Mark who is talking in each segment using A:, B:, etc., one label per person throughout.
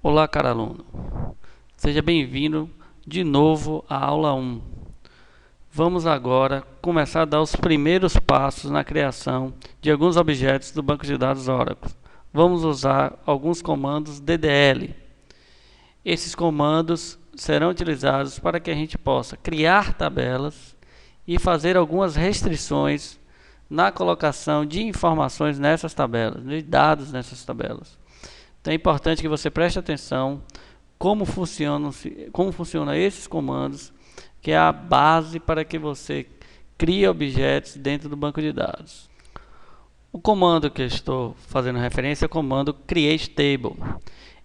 A: Olá, caro aluno. Seja bem-vindo de novo à aula 1. Vamos agora começar a dar os primeiros passos na criação de alguns objetos do banco de dados Oracle. Vamos usar alguns comandos DDL. Esses comandos serão utilizados para que a gente possa criar tabelas e fazer algumas restrições na colocação de informações nessas tabelas, de dados nessas tabelas. Então é importante que você preste atenção como funcionam esses comandos, que é a base para que você crie objetos dentro do banco de dados. O comando que eu estou fazendo referência é o comando createTable.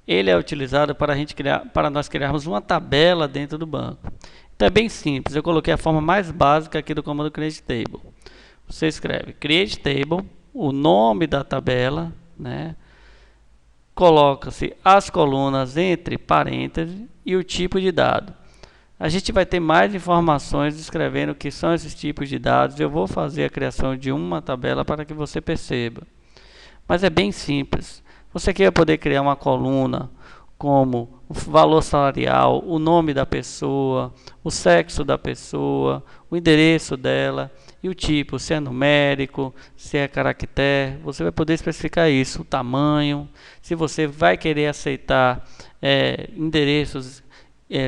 A: Ele é utilizado para nós criarmos uma tabela dentro do banco. Então é bem simples, eu coloquei a forma mais básica aqui do comando createTable. Você escreve createTable, o nome da tabela, né? Coloca-se as colunas entre parênteses e o tipo de dado. A gente vai ter mais informações descrevendo o que são esses tipos de dados. Eu vou fazer a criação de uma tabela para que você perceba. Mas é bem simples. Você quer poder criar uma coluna como o valor salarial, o nome da pessoa, o sexo da pessoa, o endereço dela e o tipo, se é numérico, se é caractere, você vai poder especificar isso, o tamanho, se você vai querer aceitar endereços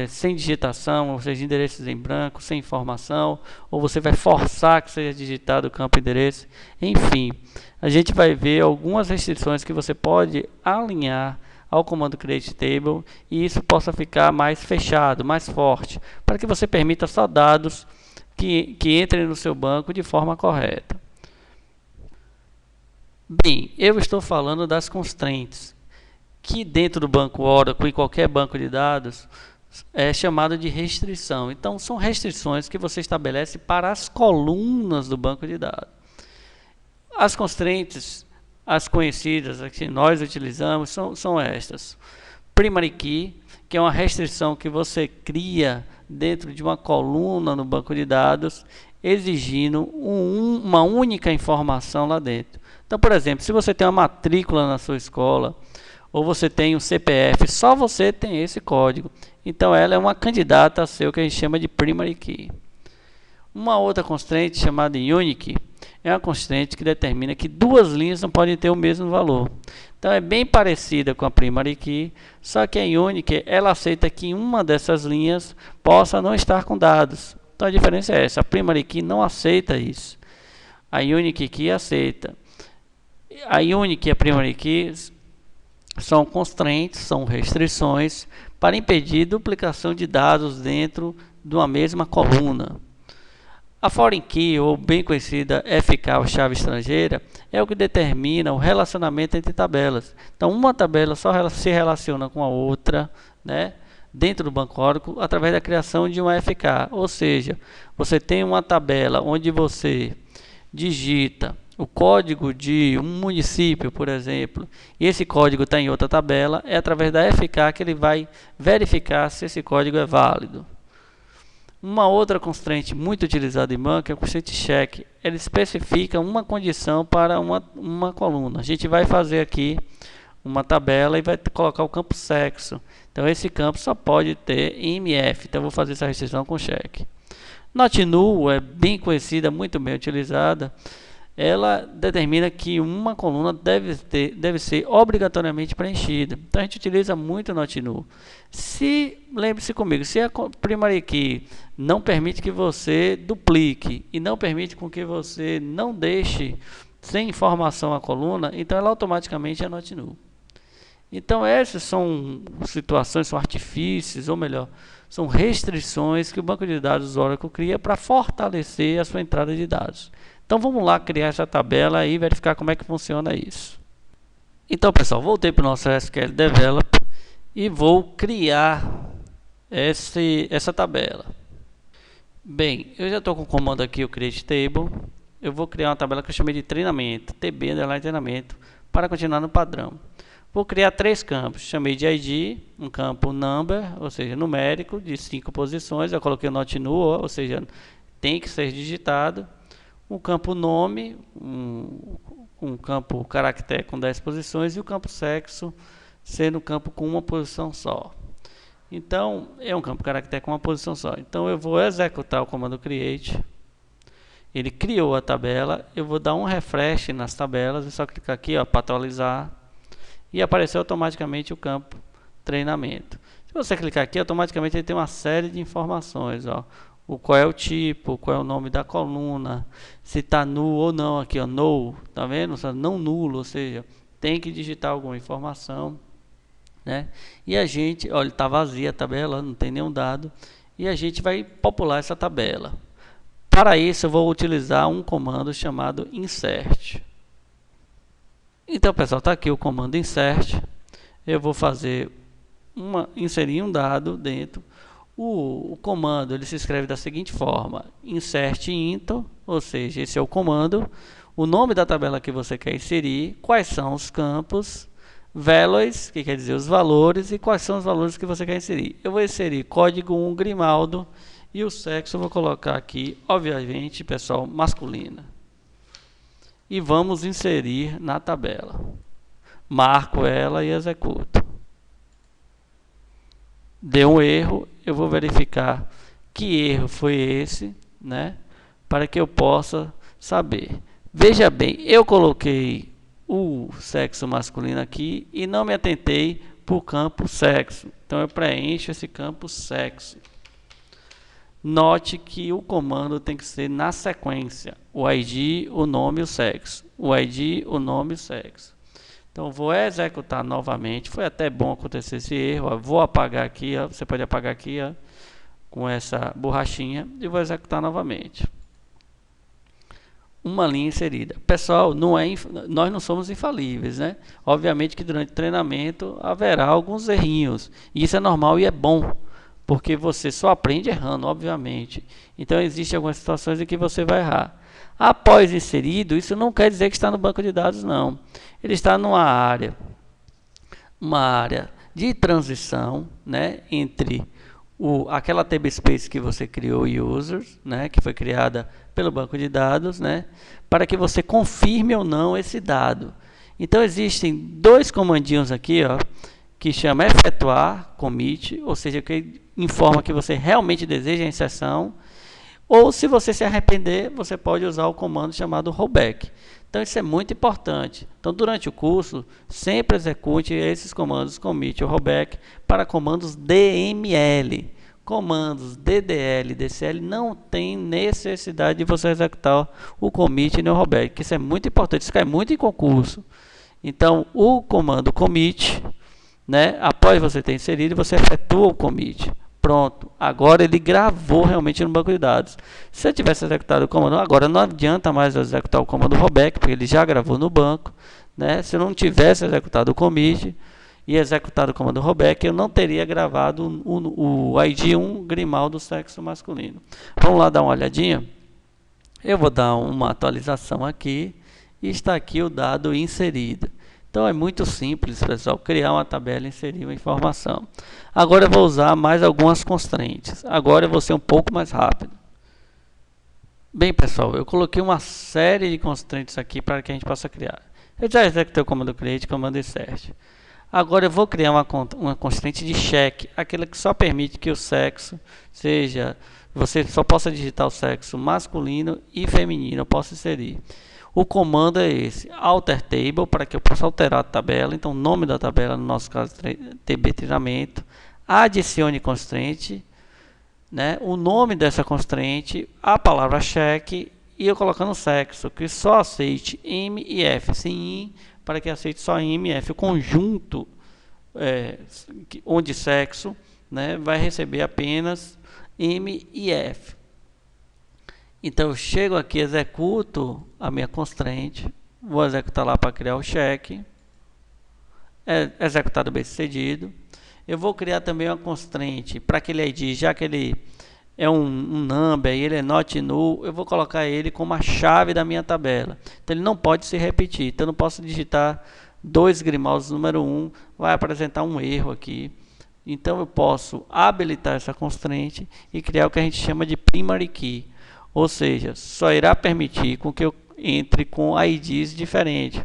A: sem digitação, ou seja, endereços em branco, sem informação, ou você vai forçar que seja digitado o campo endereço, enfim, a gente vai ver algumas restrições que você pode alinhar ao comando createTable e isso possa ficar mais fechado, mais forte, para que você permita só dados que entrem no seu banco de forma correta. Bem, eu estou falando das constraints, que dentro do banco Oracle e qualquer banco de dados é chamado de restrição. Então, são restrições que você estabelece para as colunas do banco de dados. As constraints, as conhecidas, as que nós utilizamos, são estas. Primary Key, que é uma restrição que você cria dentro de uma coluna no banco de dados, exigindo uma única informação lá dentro. Então, por exemplo, se você tem uma matrícula na sua escola, ou você tem um CPF, só você tem esse código. Então, ela é uma candidata a ser o que a gente chama de Primary Key. Uma outra constraint chamada Unique é uma constraint que determina que duas linhas não podem ter o mesmo valor. Então é bem parecida com a Primary Key, só que a Unique ela aceita que uma dessas linhas possa não estar com dados. Então a diferença é essa, a Primary Key não aceita isso. A Unique Key aceita. A Unique e a Primary Key são constraints, são restrições para impedir duplicação de dados dentro de uma mesma coluna. A Foreign Key, ou bem conhecida FK, ou chave estrangeira, é o que determina o relacionamento entre tabelas. Então, uma tabela só se relaciona com a outra, né, dentro do banco Oracle, através da criação de uma FK. Ou seja, você tem uma tabela onde você digita o código de um município, por exemplo, e esse código está em outra tabela, é através da FK que ele vai verificar se esse código é válido. Uma outra constraint muito utilizada em banco é a constraint check. Ele especifica uma condição para uma coluna. A gente vai fazer aqui uma tabela e vai colocar o campo sexo. Então esse campo só pode ter MF. Então eu vou fazer essa restrição com check. Not null é bem conhecida, muito bem utilizada. Ela determina que uma coluna deve ser obrigatoriamente preenchida. Então a gente utiliza muito o not null. Lembre-se comigo, se a primary key não permite que você duplique e não permite com que você não deixe sem informação a coluna, então ela automaticamente é not null. Então essas são situações, são artifícios, ou melhor, são restrições que o banco de dados Oracle cria para fortalecer a sua entrada de dados. Então vamos lá criar essa tabela e verificar como é que funciona isso. Então pessoal, voltei para o nosso SQL Develop e vou criar essa tabela. Bem, eu já estou com o comando aqui, o createTable. Eu vou criar uma tabela que eu chamei de treinamento, TB underline treinamento, para continuar no padrão. Vou criar três campos, chamei de ID, um campo number, ou seja, numérico, de 5 posições. Eu coloquei o not null, ou seja, tem que ser digitado. Um campo nome, um campo caractere com 10 posições e o campo sexo sendo um campo com uma posição só. Então, é um campo caractere com uma posição só. Então, eu vou executar o comando create. Ele criou a tabela. Eu vou dar um refresh nas tabelas. É só clicar aqui para atualizar. E apareceu automaticamente o campo treinamento. Se você clicar aqui, automaticamente ele tem uma série de informações. Qual é o tipo, qual é o nome da coluna, se está null ou não. Aqui, null, tá vendo? Não nulo, ou seja, tem que digitar alguma informação. Né? E a gente, olha, está vazia a tabela, não tem nenhum dado. E a gente vai popular essa tabela. Para isso, eu vou utilizar um comando chamado insert. Então, pessoal, está aqui o comando insert. Eu vou fazer inserir um dado dentro. O comando ele se escreve da seguinte forma: insert into, ou seja, esse é o comando, o nome da tabela que você quer inserir, quais são os campos, values, que quer dizer os valores, e quais são os valores que você quer inserir. Eu vou inserir código 1 Grimaldo e o sexo eu vou colocar aqui, obviamente, pessoal, masculina. E vamos inserir na tabela. Marco ela e executo. Deu um erro, eu vou verificar que erro foi esse, né? Para que eu possa saber. Veja bem, eu coloquei o sexo masculino aqui e não me atentei para o campo sexo. Então eu preencho esse campo sexo. Note que o comando tem que ser na sequência. O ID, o nome e o sexo. O ID, o nome e o sexo. Então vou executar novamente. Foi até bom acontecer esse erro. Vou apagar aqui. Você pode apagar aqui com essa borrachinha. E vou executar novamente. Uma linha inserida. Pessoal, nós não somos infalíveis, né? Obviamente que durante o treinamento haverá alguns errinhos. E isso é normal e é bom. Porque você só aprende errando, obviamente. Então existem algumas situações em que você vai errar. Após inserido, isso não quer dizer que está no banco de dados, não. Ele está numa área, uma área de transição, né, entre aquela table space que você criou, users, né, que foi criada pelo banco de dados, né, para que você confirme ou não esse dado. Então existem dois comandinhos aqui, que chama efetuar commit, ou seja, que informa que você realmente deseja a inserção. Ou se você se arrepender, você pode usar o comando chamado rollback. Então isso é muito importante. Então durante o curso, sempre execute esses comandos commit ou rollback para comandos DML. Comandos DDL, DCL não tem necessidade de você executar o commit nem o rollback, que isso é muito importante, isso cai muito em concurso. Então o comando commit, né, após você ter inserido, você efetua o commit. Pronto, agora ele gravou realmente no banco de dados. Se eu tivesse executado o comando, agora não adianta mais eu executar o comando rollback, porque ele já gravou no banco, né? Se eu não tivesse executado o commit e executado o comando rollback, eu não teria gravado o ID1 Grimaldo sexo masculino. Vamos lá dar uma olhadinha? Eu vou dar uma atualização aqui e está aqui o dado inserido. Então é muito simples, pessoal, criar uma tabela e inserir uma informação. Agora eu vou usar mais algumas constraints. Agora eu vou ser um pouco mais rápido. Bem, pessoal, eu coloquei uma série de constraints aqui para que a gente possa criar. Eu já executei o comando create, comando insert. Agora eu vou criar uma constraint de check, aquela que só permite que o sexo seja, você só possa digitar o sexo masculino e feminino, eu posso inserir. O comando é esse, alter table, para que eu possa alterar a tabela. Então, o nome da tabela, no nosso caso, TB treinamento. Adicione constraint, né? O nome dessa constraint, a palavra check, e eu colocando sexo, que só aceite M e F. Sim, para que aceite só M e F. O conjunto onde sexo, né, vai receber apenas M e F. Então eu chego aqui, executo a minha constraint, vou executar lá para criar o check, executado bem sucedido. Eu vou criar também uma constraint para aquele ID, já que ele é um number e ele é not null, eu vou colocar ele como a chave da minha tabela. Então ele não pode se repetir, então eu não posso digitar 2 Grimaldos número 1, vai apresentar um erro aqui. Então eu posso habilitar essa constraint e criar o que a gente chama de primary key. Ou seja, só irá permitir com que eu entre com IDs diferentes.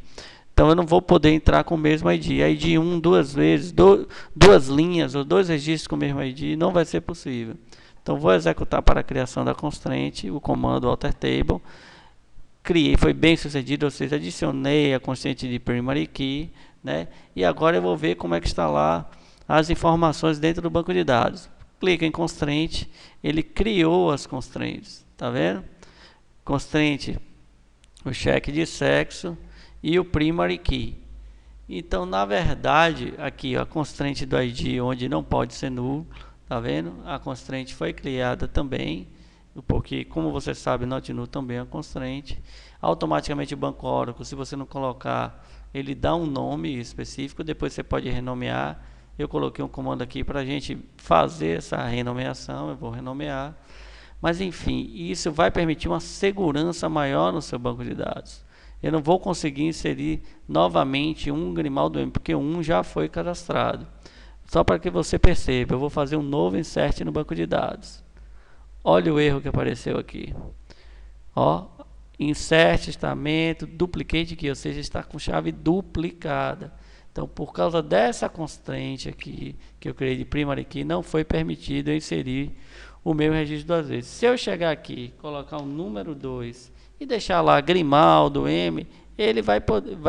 A: Então eu não vou poder entrar com o mesmo ID. ID 1 duas vezes, duas linhas ou dois registros com o mesmo ID, não vai ser possível. Então vou executar para a criação da constraint o comando alter table. Criei, foi bem sucedido, ou seja, adicionei a constraint de primary key, né? E agora eu vou ver como é que está lá as informações dentro do banco de dados. Clica em constraint, ele criou as constraints, tá vendo? Constraint, o cheque de sexo e o primary key. Então, na verdade, aqui ó, a constraint do ID onde não pode ser nulo, tá vendo? A constraint foi criada também, porque como você sabe, not null também é uma constraint. Automaticamente o banco Oracle, se você não colocar, ele dá um nome específico, depois você pode renomear. Eu coloquei um comando aqui para a gente fazer essa renomeação, eu vou renomear. Mas enfim, isso vai permitir uma segurança maior no seu banco de dados. Eu não vou conseguir inserir novamente um Grimaldo M, porque um já foi cadastrado. Só para que você perceba, eu vou fazer um novo insert no banco de dados. Olha o erro que apareceu aqui. Ó, insert, estamento, duplicate key, ou seja, está com chave duplicada. Então, por causa dessa constraint aqui, que eu criei de primary key, não foi permitido eu inserir o meu registro duas vezes. Se eu chegar aqui, colocar o número 2 e deixar lá Grimaldo M, ele vai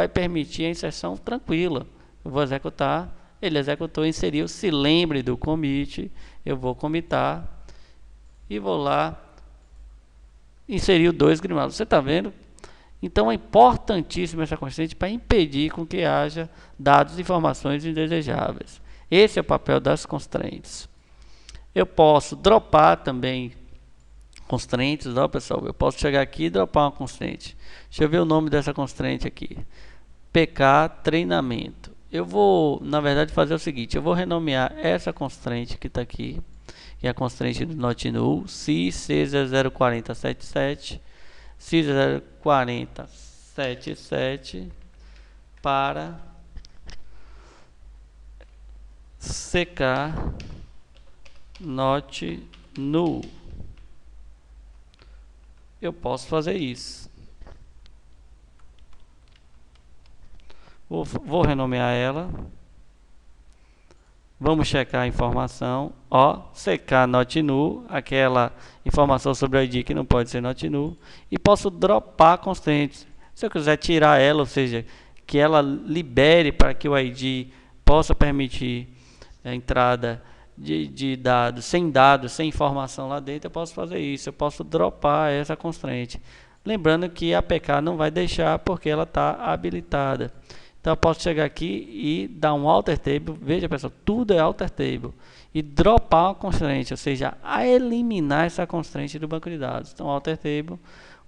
A: permitir a inserção tranquila. Eu vou executar, ele executou, inseriu, se lembre do commit, eu vou commitar e vou lá inserir o 2 Grimaldo. Você está vendo? Então é importantíssimo essa constraint para impedir com que haja dados e informações indesejáveis. Esse é o papel das constraints. Eu posso dropar também constraints, ó, pessoal. Eu posso chegar aqui e dropar uma constraint. Deixa eu ver o nome dessa constraint aqui. PK treinamento. Eu vou, na verdade, fazer o seguinte. Eu vou renomear essa constraint que está aqui, que é a constraint do not null, C04077, C04077 para CK not null. Eu posso fazer isso. Vou renomear ela. Vamos checar a informação. Ó, CK not null, aquela informação sobre o ID que não pode ser not null. E posso dropar constraints. Se eu quiser tirar ela, ou seja, que ela libere para que o ID possa permitir a entrada de dados, sem informação lá dentro, eu posso fazer isso. Eu posso dropar essa constraint. Lembrando que a APK não vai deixar porque ela está habilitada. Então eu posso chegar aqui e dar um alter table. Veja, pessoal, tudo é alter table. E dropar uma constraint, ou seja, a eliminar essa constraint do banco de dados. Então alter table,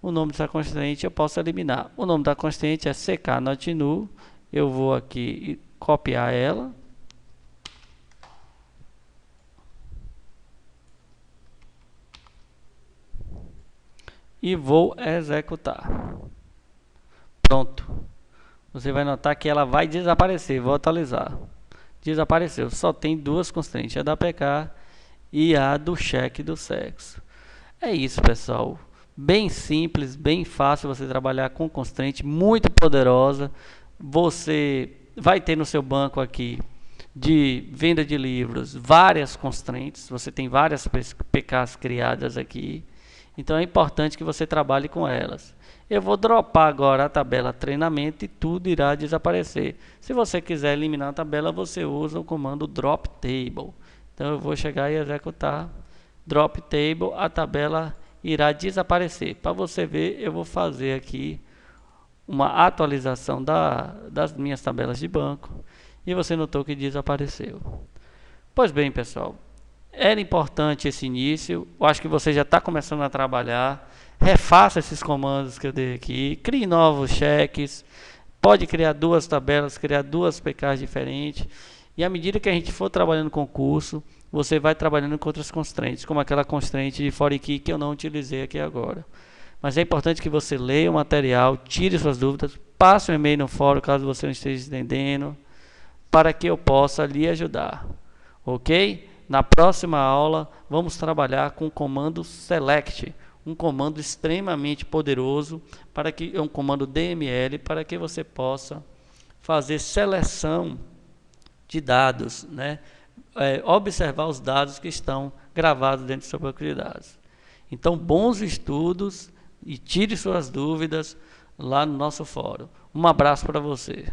A: o nome dessa constraint eu posso eliminar. O nome da constraint é CK not null. Eu vou aqui e copiar ela. E vou executar. Pronto. Você vai notar que ela vai desaparecer. Vou atualizar. Desapareceu. Só tem duas constraints, a da PK e a do cheque do sexo. É isso, pessoal. Bem simples, bem fácil você trabalhar com constraint, muito poderosa. Você vai ter no seu banco aqui de venda de livros várias constraints. Você tem várias PKs criadas aqui. Então é importante que você trabalhe com elas. Eu vou dropar agora a tabela treinamento e tudo irá desaparecer. Se você quiser eliminar a tabela, você usa o comando drop table. Então eu vou chegar e executar drop table, a tabela irá desaparecer. Para você ver, eu vou fazer aqui uma atualização das minhas tabelas de banco e você notou que desapareceu. Pois bem, pessoal. Era importante esse início, eu acho que você já está começando a trabalhar, refaça esses comandos que eu dei aqui, crie novos cheques, pode criar duas tabelas, criar duas PKs diferentes, e à medida que a gente for trabalhando com o curso, você vai trabalhando com outras constraints, como aquela constraint de foreign key que eu não utilizei aqui agora. Mas é importante que você leia o material, tire suas dúvidas, passe um e-mail no fórum caso você não esteja entendendo, para que eu possa lhe ajudar, ok? Na próxima aula, vamos trabalhar com o comando select, um comando extremamente poderoso, para que é um comando DML, para que você possa fazer seleção de dados, né? Observar os dados que estão gravados dentro do seu banco de dados. Então, bons estudos e tire suas dúvidas lá no nosso fórum. Um abraço para você.